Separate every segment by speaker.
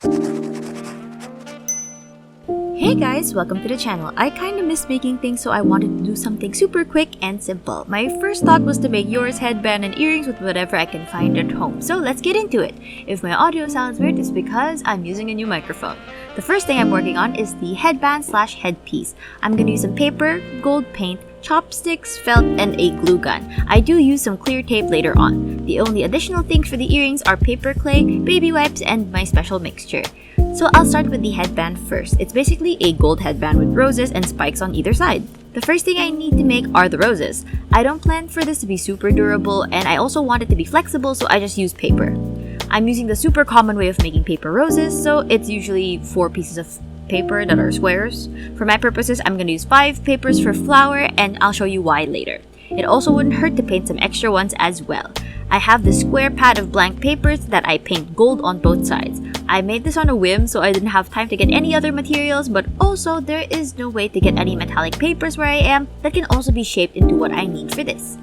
Speaker 1: Hey guys, welcome to the channel. I kinda miss making things, so I wanted to do something super quick and simple. My first thought was to make yours headband and earrings with whatever I can find at home. So let's get into it. If my audio sounds weird, it's because I'm using a new microphone. The first thing I'm working on is the headband slash headpiece. I'm gonna use some paper, gold paint, chopsticks, felt, and a glue gun. I do use some clear tape later on. The only additional things for the earrings are paper clay, baby wipes, and my special mixture. So I'll start with the headband first. It's basically a gold headband with roses and spikes on either side. The first thing I need to make are the roses. I don't plan for this to be super durable, and I also want it to be flexible, so I just use paper. I'm using the super common way of making paper roses, so it's usually 4 pieces of paper that are squares. For my purposes, I'm gonna use 5 papers for flower, and I'll show you why later. It also wouldn't hurt to paint some extra ones as well. I have this square pad of blank papers that I paint gold on both sides. I made this on a whim, so I didn't have time to get any other materials, but also there is no way to get any metallic papers where I am that can also be shaped into what I need for this.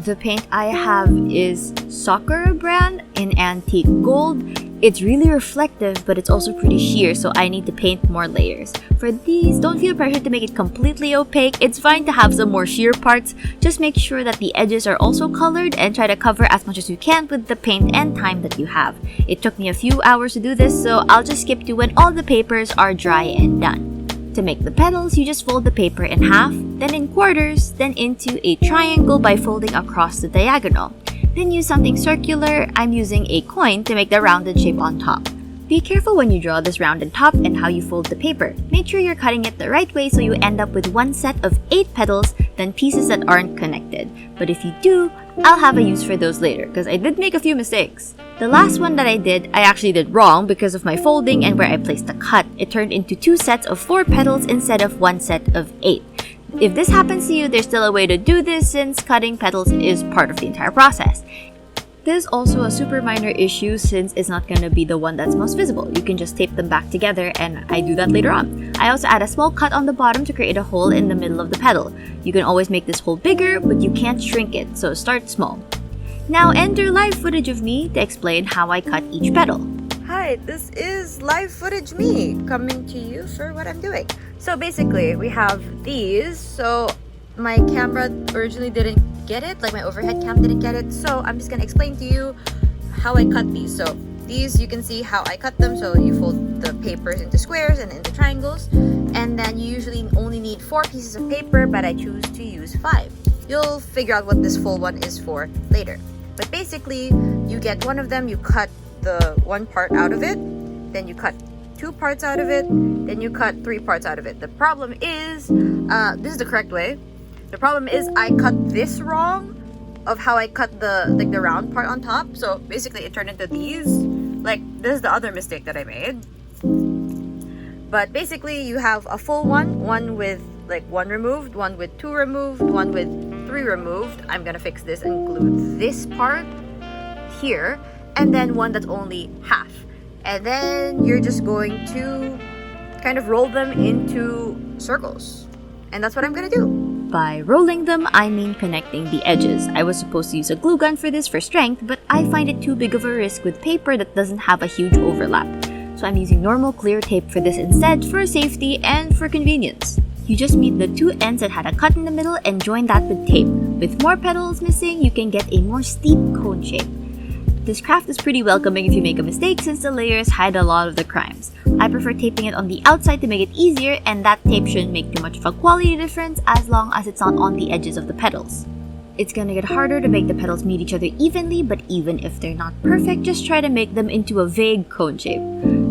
Speaker 1: The paint I have is Sakura brand in antique gold. It's really reflective, but it's also pretty sheer, so I need to paint more layers. For these, don't feel pressure to make it completely opaque. It's fine to have some more sheer parts. Just make sure that the edges are also colored and try to cover as much as you can with the paint and time that you have. It took me a few hours to do this, so I'll just skip to when all the papers are dry and done. To make the petals, you just fold the paper in half, then in quarters, then into a triangle by folding across the diagonal. Then use something circular. I'm using a coin to make the rounded shape on top. Be careful when you draw this rounded top and how you fold the paper. Make sure you're cutting it the right way so you end up with one set of 8 petals, then pieces that aren't connected. But if you do, I'll have a use for those later, because I did make a few mistakes. The last one that I actually did wrong because of my folding and where I placed the cut. It turned into 2 sets of 4 petals instead of 1 set of 8. If this happens to you, there's still a way to do this since cutting petals is part of the entire process. There's also a super minor issue since it's not going to be the one that's most visible. You can just tape them back together, and I do that later on. I also add a small cut on the bottom to create a hole in the middle of the petal. You can always make this hole bigger, but you can't shrink it, so start small. Now enter live footage of me to explain how I cut each petal.
Speaker 2: Hi, this is live footage me coming to you for what I'm doing. So basically, we have these. So my camera originally didn't get it, like my overhead cam didn't get it. So I'm just gonna explain to you how I cut these. So these, you can see how I cut them. So you fold the papers into squares and into triangles. And then you usually only need 4 pieces of paper, but I choose to use 5. You'll figure out what this full one is for later. But basically, you get one of them, you cut the one part out of it, then you cut 2 parts out of it, then you cut 3 parts out of it. The problem is, this is the correct way. The problem is I cut this wrong of how I cut the round part on top. So basically it turned into these. Like, this is the other mistake that I made. But basically you have a full one with like 1 removed, 1 with 2 removed, 1 with 3 removed. I'm gonna fix this and glue this part here, and then one that's only half. And then you're just going to kind of roll them into circles. And that's what I'm gonna do.
Speaker 1: By rolling them, I mean connecting the edges. I was supposed to use a glue gun for this for strength, but I find it too big of a risk with paper that doesn't have a huge overlap. So I'm using normal clear tape for this instead for safety and for convenience. You just meet the 2 ends that had a cut in the middle and join that with tape. With more petals missing, you can get a more steep cone shape. This craft is pretty welcoming if you make a mistake since the layers hide a lot of the crimes. I prefer taping it on the outside to make it easier, and that tape shouldn't make too much of a quality difference as long as it's not on the edges of the petals. It's gonna get harder to make the petals meet each other evenly, but even if they're not perfect, just try to make them into a vague cone shape.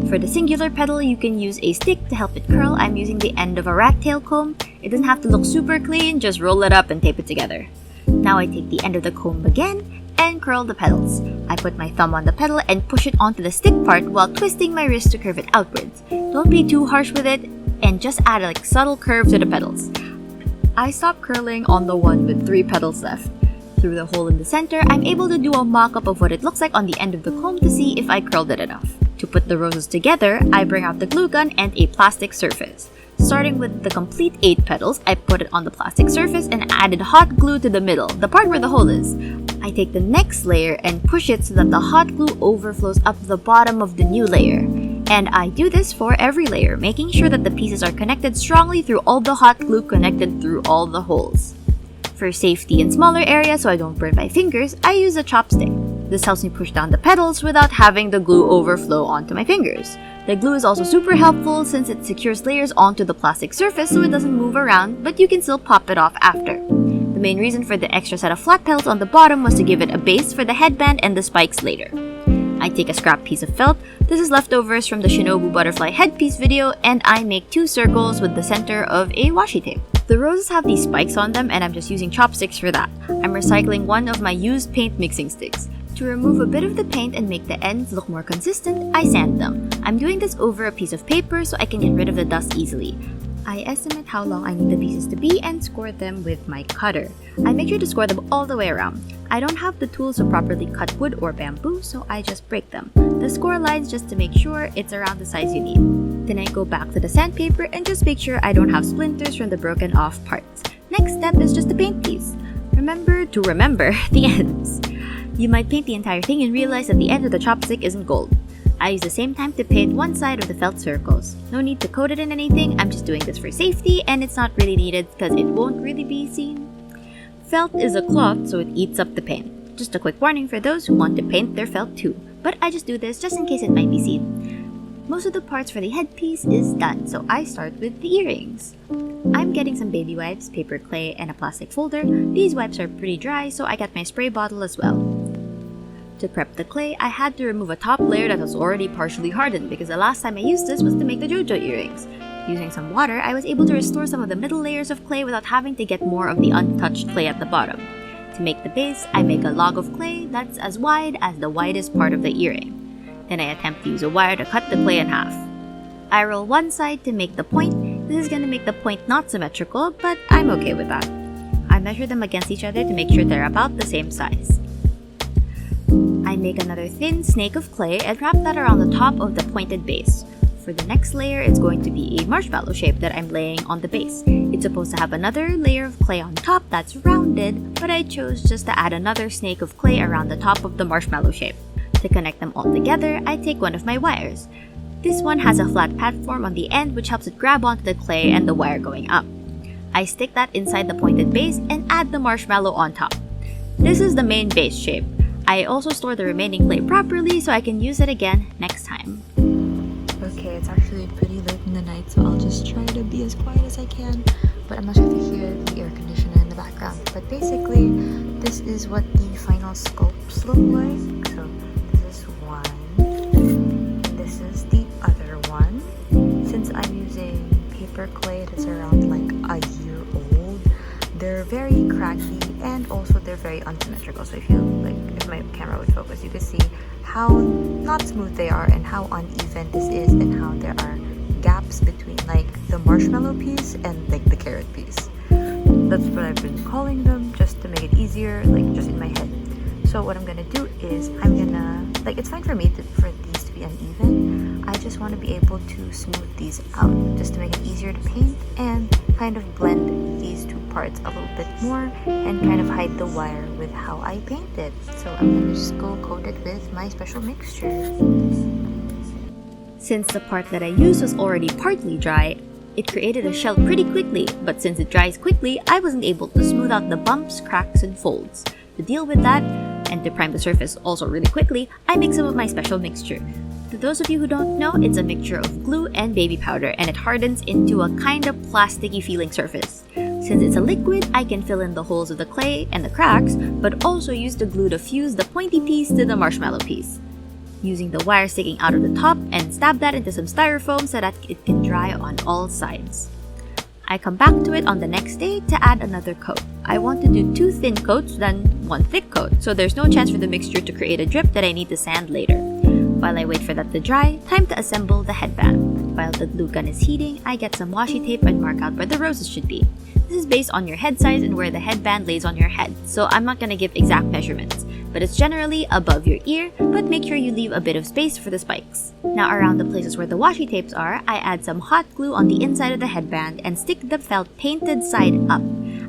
Speaker 1: For the singular petal, you can use a stick to help it curl. I'm using the end of a rat tail comb. It doesn't have to look super clean, just roll it up and tape it together. Now I take the end of the comb again and curl the petals. I put my thumb on the petal and push it onto the stick part while twisting my wrist to curve it outwards. Don't be too harsh with it, and just add a subtle curve to the petals. I stop curling on the one with 3 petals left. Through the hole in the center, I'm able to do a mock-up of what it looks like on the end of the comb to see if I curled it enough. To put the roses together, I bring out the glue gun and a plastic surface. Starting with the complete 8 petals, I put it on the plastic surface and added hot glue to the middle, the part where the hole is. I take the next layer and push it so that the hot glue overflows up the bottom of the new layer. And I do this for every layer, making sure that the pieces are connected strongly through all the hot glue connected through all the holes. For safety in smaller areas so I don't burn my fingers, I use a chopstick. This helps me push down the petals without having the glue overflow onto my fingers. The glue is also super helpful since it secures layers onto the plastic surface so it doesn't move around, but you can still pop it off after. The main reason for the extra set of flat petals on the bottom was to give it a base for the headband and the spikes later. I take a scrap piece of felt. This is leftovers from the Shinobu butterfly headpiece video, and I make 2 circles with the center of a washi tape. The roses have these spikes on them and I'm just using chopsticks for that. I'm recycling one of my used paint mixing sticks. To remove a bit of the paint and make the ends look more consistent, I sand them. I'm doing this over a piece of paper so I can get rid of the dust easily. I estimate how long I need the pieces to be and score them with my cutter. I make sure to score them all the way around. I don't have the tools to properly cut wood or bamboo, so I just break them. The score lines just to make sure it's around the size you need. Then I go back to the sandpaper and just make sure I don't have splinters from the broken off parts. Next step is just to paint these. Remember the ends. You might paint the entire thing and realize that the end of the chopstick isn't gold. I use the same time to paint one side of the felt circles. No need to coat it in anything, I'm just doing this for safety and it's not really needed because it won't really be seen. Felt is a cloth so it eats up the paint. Just a quick warning for those who want to paint their felt too, but I just do this just in case it might be seen. Most of the parts for the headpiece is done, so I start with the earrings. I'm getting some baby wipes, paper clay, and a plastic folder. These wipes are pretty dry, so I got my spray bottle as well. To prep the clay, I had to remove a top layer that was already partially hardened because the last time I used this was to make the JoJo earrings. Using some water, I was able to restore some of the middle layers of clay without having to get more of the untouched clay at the bottom. To make the base, I make a log of clay that's as wide as the widest part of the earring. Then I attempt to use a wire to cut the clay in half. I roll one side to make the point. This is going to make the point not symmetrical, but I'm okay with that. I measure them against each other to make sure they're about the same size. I make another thin snake of clay and wrap that around the top of the pointed base. For the next layer, it's going to be a marshmallow shape that I'm laying on the base. It's supposed to have another layer of clay on top that's rounded, but I chose just to add another snake of clay around the top of the marshmallow shape. To connect them all together, I take one of my wires. This one has a flat platform on the end which helps it grab onto the clay and the wire going up. I stick that inside the pointed base and add the marshmallow on top. This is the main base shape. I also store the remaining clay properly so I can use it again next time.
Speaker 2: Okay, it's actually pretty late in the night, so I'll just try to be as quiet as I can. But I'm not sure if you hear the air conditioner in the background. But basically, this is what the final sculpts look like. So this is one. This is the other one. Since I'm using paper clay that's around like a year old, they're very cracky and also they're very unsymmetrical. So if my camera would focus, you could see how not smooth they are and how uneven this is and how there are gaps between like the marshmallow piece and like the carrot piece. That's what I've been calling them just to make it easier, like just in my head. So what I'm gonna do is I'm gonna, like, it's fine for me for these to be uneven. I just want to be able to smooth these out just to make it easier to paint and kind of blend these two parts a little bit more and kind of hide the wire with how I paint it. So I'm gonna just go coat it with my special mixture.
Speaker 1: Since the part that I used was already partly dry, it created a shell pretty quickly, but since it dries quickly, I wasn't able to smooth out the bumps, cracks, and folds. To deal with that, and to prime the surface also really quickly, I mix some of my special mixture. To those of you who don't know, it's a mixture of glue and baby powder, and it hardens into a kind of plasticky feeling surface. Since it's a liquid, I can fill in the holes of the clay and the cracks, but also use the glue to fuse the pointy piece to the marshmallow piece. Using the wire sticking out of the top and stab that into some styrofoam so that it can dry on all sides. I come back to it on the next day to add another coat. I want to do 2 thin coats than 1 thick coat, so there's no chance for the mixture to create a drip that I need to sand later. While I wait for that to dry, time to assemble the headband. While the glue gun is heating, I get some washi tape and mark out where the roses should be. This is based on your head size and where the headband lays on your head, so I'm not going to give exact measurements. But it's generally above your ear, but make sure you leave a bit of space for the spikes. Now around the places where the washi tapes are, I add some hot glue on the inside of the headband and stick the felt painted side up.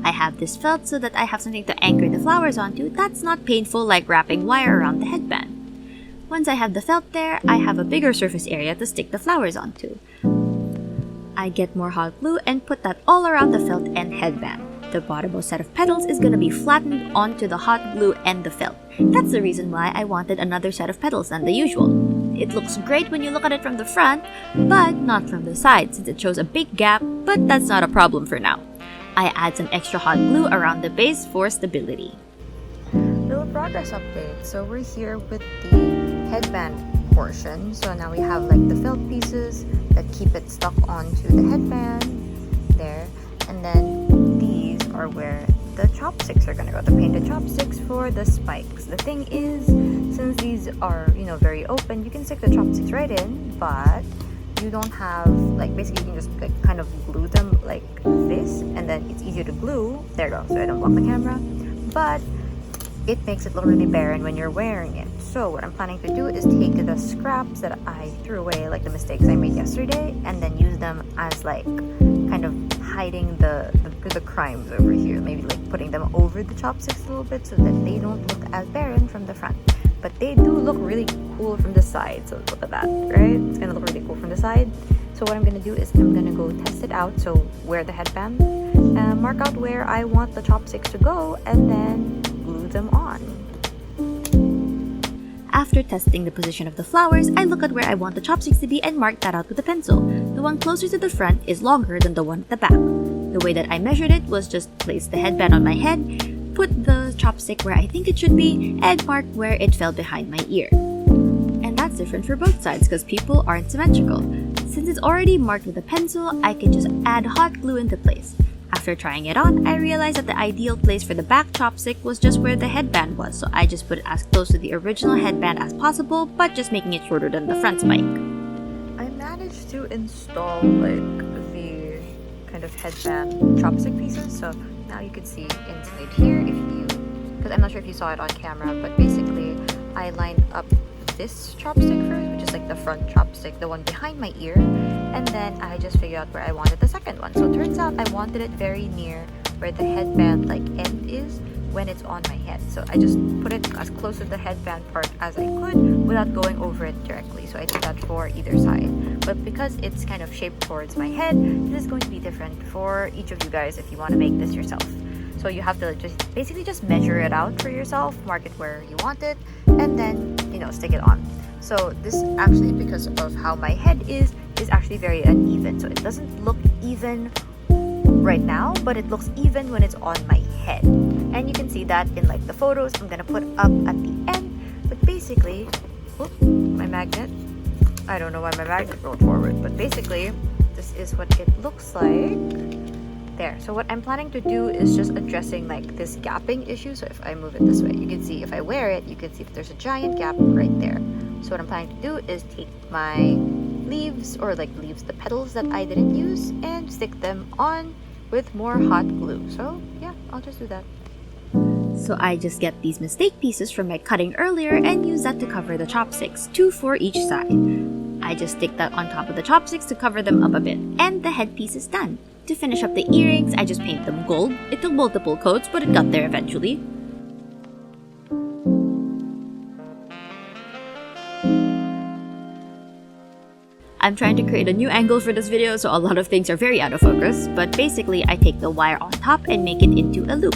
Speaker 1: I have this felt so that I have something to anchor the flowers onto that's not painful like wrapping wire around the headband. Once I have the felt there, I have a bigger surface area to stick the flowers onto. I get more hot glue and put that all around the felt and headband. The bottommost set of petals is gonna be flattened onto the hot glue and the felt. That's the reason why I wanted another set of petals than the usual. It looks great when you look at it from the front, but not from the side since it shows a big gap, but that's not a problem for now. I add some extra hot glue around the base for stability.
Speaker 2: Little progress update. So we're here with the headband portion. So now we have like the felt pieces that keep it stuck onto the headband there. And then these are where the chopsticks are gonna go, the painted chopsticks for the spikes. The thing is, since these are, very open, you can stick the chopsticks right in, but you don't have, basically you can just kind of glue them like this, and then it's easier to glue. There you go, so I don't block the camera. But it makes it look really barren when you're wearing it. So what I'm planning to do is take the scraps that I threw away, like the mistakes I made yesterday, and then use them as kind of hiding the crimes over here. Maybe putting them over the chopsticks a little bit so that they don't look as barren from the front. But they do look really cool from the side. So look at that, right? It's gonna look really cool from the side. So what I'm gonna do is I'm gonna go test it out. So wear the headband, mark out where I want the chopsticks to go, and then glue them on.
Speaker 1: After testing the position of the flowers, I look at where I want the chopsticks to be and mark that out with a pencil. The one closer to the front is longer than the one at the back. The way that I measured it was just place the headband on my head, put the chopstick where I think it should be, and mark where it fell behind my ear. And that's different for both sides because people aren't symmetrical. Since it's already marked with a pencil, I can just add hot glue into place. After trying it on, I realized that the ideal place for the back chopstick was just where the headband was, so I just put it as close to the original headband as possible, but just making it shorter than the front spike.
Speaker 2: I managed to install the kind of headband chopstick pieces, so now you can see inside here because I'm not sure if you saw it on camera, but basically I lined up this chopstick first, which is the front chopstick, the one behind my ear, and then I just figured out where I wanted the second one. So it turns out I wanted it very near where the headband end is when it's on my head. So I just put it as close to the headband part as I could without going over it directly. So I did that for either side. But because it's kind of shaped towards my head, this is going to be different for each of you guys if you want to make this yourself. So you have to just measure it out for yourself, mark it where you want it, and then stick it on. So this actually, because of how my head is actually very uneven. So it doesn't look even right now, but it looks even when it's on my head. And you can see that in the photos I'm gonna put up at the end. But basically, my magnet. I don't know why my magnet rolled forward, but basically this is what it looks like. There. So what I'm planning to do is just addressing this gapping issue. So if I move it this way, you can see if I wear it, you can see that there's a giant gap right there. So what I'm planning to do is take my leaves, the petals that I didn't use, and stick them on with more hot glue. So yeah, I'll just do that.
Speaker 1: So I just get these mistake pieces from my cutting earlier and use that to cover the chopsticks, 2 for each side. I just stick that on top of the chopsticks to cover them up a bit, and the headpiece is done. To finish up the earrings, I just paint them gold. It took multiple coats, but it got there eventually. I'm trying to create a new angle for this video, so a lot of things are very out of focus, but basically I take the wire on top and make it into a loop.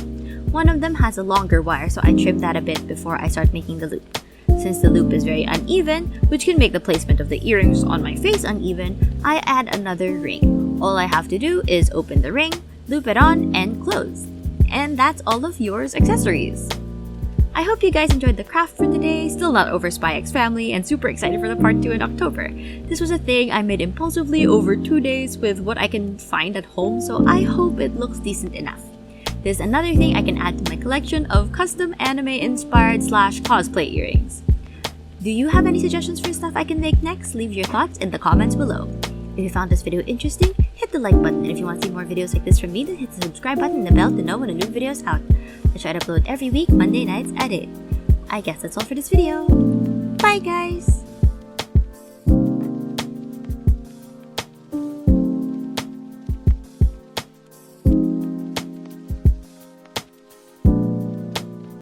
Speaker 1: One of them has a longer wire, so I trim that a bit before I start making the loop. Since the loop is very uneven, which can make the placement of the earrings on my face uneven, I add another ring. All I have to do is open the ring, loop it on, and close. And that's all of yours accessories. I hope you guys enjoyed the craft for today, still not over Spy X Family, and super excited for the part 2 in October. This was a thing I made impulsively over 2 days with what I can find at home, so I hope it looks decent enough. There's another thing I can add to my collection of custom anime-inspired / cosplay earrings. Do you have any suggestions for stuff I can make next? Leave your thoughts in the comments below. If you found this video interesting, hit the like button, and if you want to see more videos like this from me, then hit the subscribe button and the bell to know when a new video is out. I try to upload every week, Monday nights at 8. I guess that's all for this video. Bye guys!